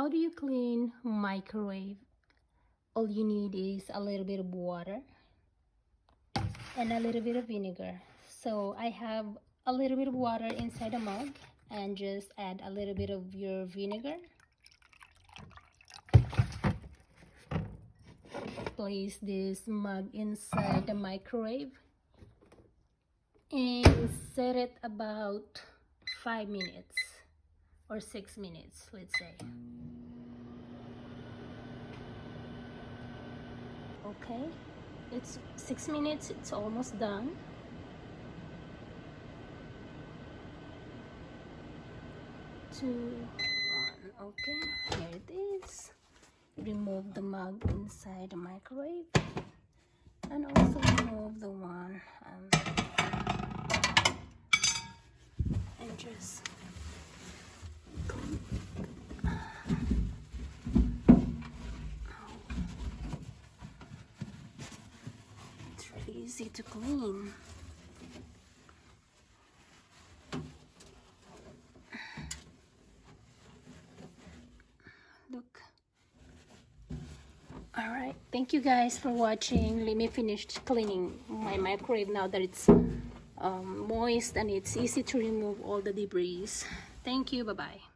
How do you clean microwave? All you need is a little bit of water and a little bit of vinegar. So I have a little bit of water inside a mug, and just add a little bit of your vinegar. Place this mug inside the microwave and set it about 5 minutes or 6 minutes, let's say. Okay, it's 6 minutes, it's almost done. 2, 1, okay, here it is. Remove the mug inside the microwave, and also remove the one and just it's really easy to clean. Look. Alright, thank you guys for watching. Let me finish cleaning my microwave now that it's moist and it's easy to remove all the debris. Thank you, bye bye.